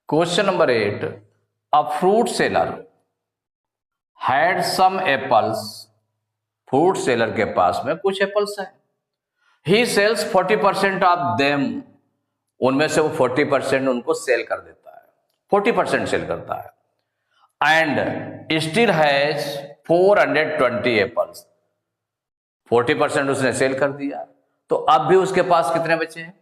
Question number 8, a fruit seller had some apples. Fruit seller के पास में कुछ एप्पल्स हैं। He sells 40% of them. उनमें से वो 40% उनको सेल कर देता है, 40% सेल करता है। And still has 420 apples. 40% उसने सेल कर दिया, तो अब भी उसके पास कितने बचे हैं?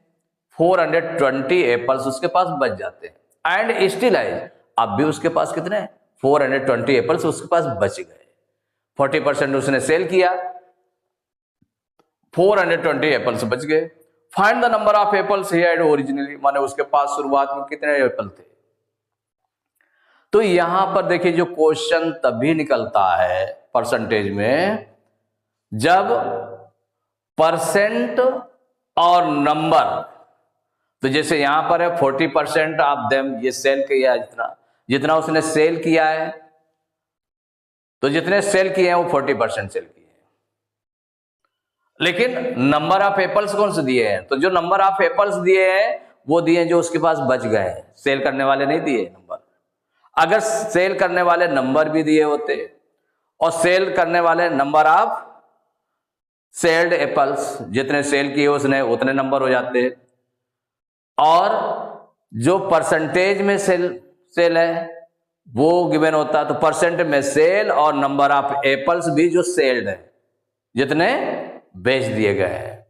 420 एप्पल्स उसके पास बच जाते हैं। एंड स्टिल हैज, अब भी उसके पास कितने? 420 एप्पल्स उसके पास बच गए। 40% उसने सेल किया, 420 एप्पल्स बच गए। Find the number of apples he had originally, माने उसके पास शुरुआत में कितने एप्पल थे। तो यहां पर देखिए, जो क्वेश्चन तभी निकलता है परसेंटेज में जब परसेंट और नंबर, तो जैसे यहां पर है 40% ऑफ देम, ये सेल किया है, जितना जितना उसने सेल किया है, तो जितने सेल किए हैं वो 40% सेल किए हैं। लेकिन नंबर ऑफ एप्पल्स कौन से दिए हैं? तो जो नंबर ऑफ एप्पल्स दिए हैं वो दिए जो उसके पास बच गए हैं, सेल करने वाले नहीं दिए नंबर। अगर सेल करने वाले नंबर भी दिए होते और सेल करने वाले नंबर ऑफ सेल्ड एप्पल्स, जितने सेल किए उसने उतने नंबर हो जाते। और जो परसेंटेज में सेल है वो गिवन होता, तो परसेंट में सेल और नंबर ऑफ एप्पल्स भी जो सेल्ड है, जितने बेच दिए गए हैं।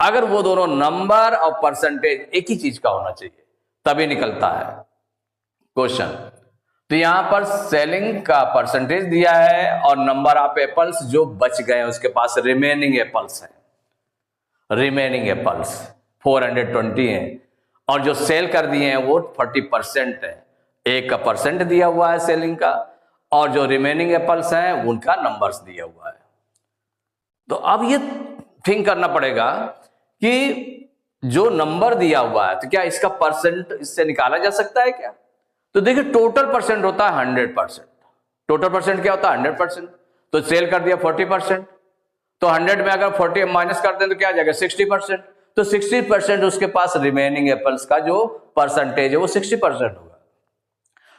अगर वो दोनों नंबर और परसेंटेज एक ही चीज का होना चाहिए तभी निकलता है क्वेश्चन। तो यहां पर सेलिंग का परसेंटेज दिया है और नंबर ऑफ एप्पल्स जो बच गए हैं उसके पास, रिमेनिंग एप्पल्स हैं। रिमेनिंग एप्पल्स 420 हैं और जो सेल कर दिए हैं वो 40% है। 1% दिया हुआ है सेलिंग का, और जो रिमेनिंग एप्पल्स हैं उनका नंबर्स दिया हुआ है। तो अब ये थिंक करना पड़ेगा कि जो नंबर दिया हुआ है, तो क्या इसका परसेंट इससे निकाला जा सकता है क्या? तो देखिए, टोटल परसेंट होता है 100%। टोटल परसेंट क्या होता है? 100%। तो सेल कर दिया 40%, तो 100 में अगर 40 माइनस कर दें तो क्या आ जाएगा? 60%। तो 60% उसके पास रिमेनिंग एप्पल्स का जो परसेंटेज है वो 60% होगा।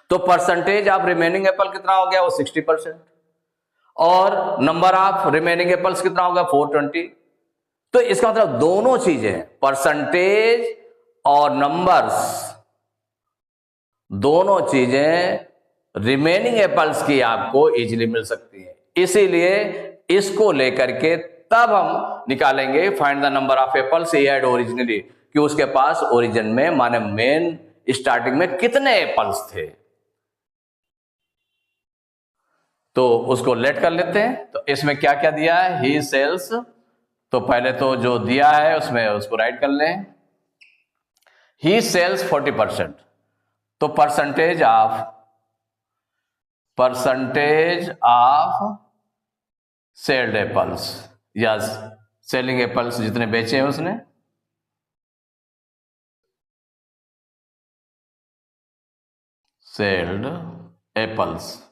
तो परसेंटेज ऑफ रिमेनिंग एप्पल कितना हो गया? वो 60%। और नंबर ऑफ रिमेनिंग एप्पल्स कितना होगा? 420। तो इसका मतलब दोनों चीजें, परसेंटेज और नंबर्स, दोनों चीजें रिमेनिंग एप्पल्स की आपको इजीली मिल सकती है। इसीलिए इसको लेकर के तब हम निकालेंगे find the number of apples he had originally, कि उसके पास ओरिजिन में, माने मेन स्टार्टिंग में कितने एप्पल्स थे। तो उसको लेट कर लेते हैं। तो इसमें क्या क्या दिया है? ही सेल्स, तो पहले तो जो दिया है उसमें उसको राइट कर लें। ही सेल्स 40%, तो परसेंटेज ऑफ सेल्ड एप्पल्स, या सेलिंग एप्पल्स जितने बेचे हैं उसने, सेल्ड एप्पल्स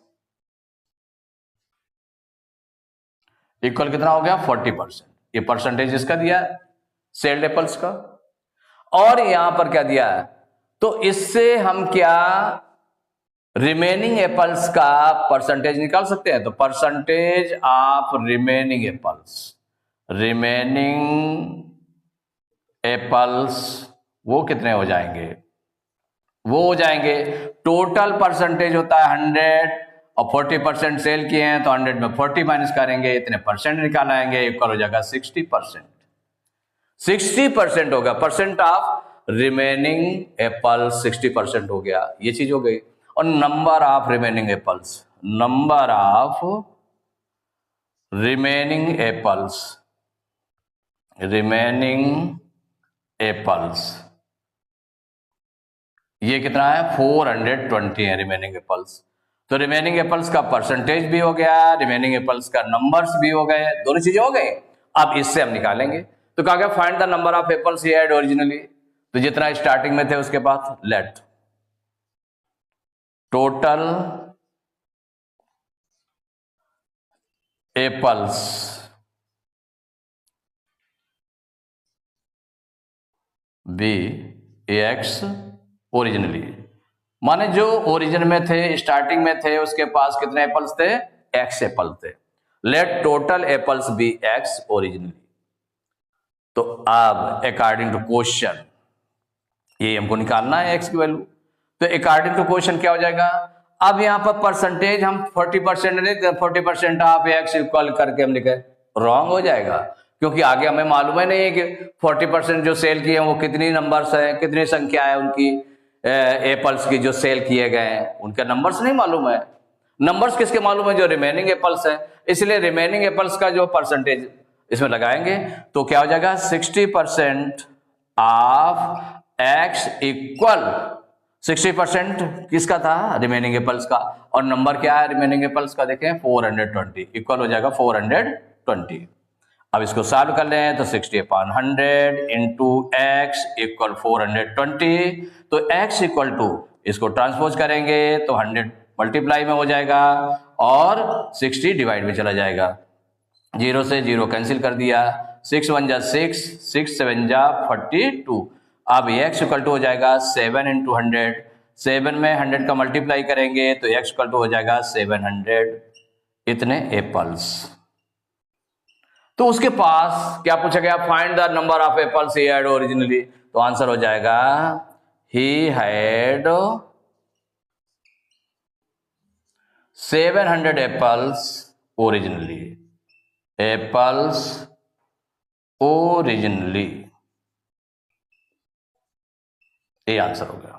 इक्वल कितना हो गया? 40%। ये परसेंटेज इसका दिया है, सेल्ड एप्पल्स का। और यहां पर क्या दिया है? तो इससे हम क्या रिमेनिंग एप्पल्स का परसेंटेज निकाल सकते हैं। तो percentage of remaining apples, remaining apples वो कितने हो जाएंगे? वो हो जाएंगे, टोटल परसेंटेज होता है 100 और 40% सेल किए हैं, तो 100 में 40 माइनस करेंगे, इतने परसेंट निकाल आएंगे, इक्वल हो जाएगा 60%। 60% होगा, परसेंट ऑफ रिमेनिंग एप्पल 60% हो गया, ये चीज हो गई। और number of remaining apples, number of remaining apples, remaining apples ये कितना है? 420 है रिमेनिंग एप्पल्स। तो रिमेनिंग एप्पल्स का परसेंटेज भी हो गया, रिमेनिंग एप्पल्स का नंबर्स भी हो गए, दोनों चीजें हो गई। अब इससे हम निकालेंगे। तो कहा गया find the number of apples he had originally, तो जितना स्टार्टिंग में थे उसके बाद let total apples be X originally, माने जो ओरिजिन में थे, स्टार्टिंग में थे, उसके पास कितने एप्पल्स थे? एक्स एप्पल थे। Let total apples be X originally. तो अब अकॉर्डिंग टू क्वेश्चन ये हमको निकालना है एक्स की वैल्यू। तो अकॉर्डिंग टू क्वेश्चन क्या हो जाएगा? अब यहां पर परसेंटेज हम 40% नहीं, 40% ऑफ एक्स इक्वल करके हम लिखे, रॉन्ग हो जाएगा, क्योंकि आगे हमें मालूम है नहीं कि 40% जो सेल किए हैं वो कितनी नंबर्स है, कितनी संख्या है उनकी एप्पल्स की जो सेल किए गए हैं, उनके नंबर्स नहीं मालूम है। नंबर्स किसके मालूम है? जो रिमेनिंग एप्पल्स है। इसलिए रिमेनिंग एप्पल्स का जो परसेंटेज इसमें लगाएंगे तो क्या हो जाएगा? 60% ऑफ एक्स इक्वल 60% किसका था? रिमेनिंग एप्पल्स का। और नंबर क्या है रिमेनिंग एप्पल्स का? देखें 420, इक्वल हो जाएगा 420। अब इसको सॉल्व कर लें तो 60/100 इंटू एक्स इक्वल 420। तो x इक्वल टू, इसको ट्रांसपोज करेंगे तो 100 मल्टीप्लाई में हो जाएगा और 60 डिवाइड में चला जाएगा। 0 से 0 कैंसिल कर दिया, 6 1 जा 6, 6 7 जा 42। अब x इक्वल टू हो जाएगा 7 इंटू 100, 7 में 100 का मल्टीप्लाई करेंगे तो x इक्वल टू हो जाएगा 700 इतने एप्पल्स। तो उसके पास क्या पूछा गया? Find the number of apples he had originally. तो आंसर हो जाएगा he had 700 apples originally. Apples originally, ये आंसर हो गया।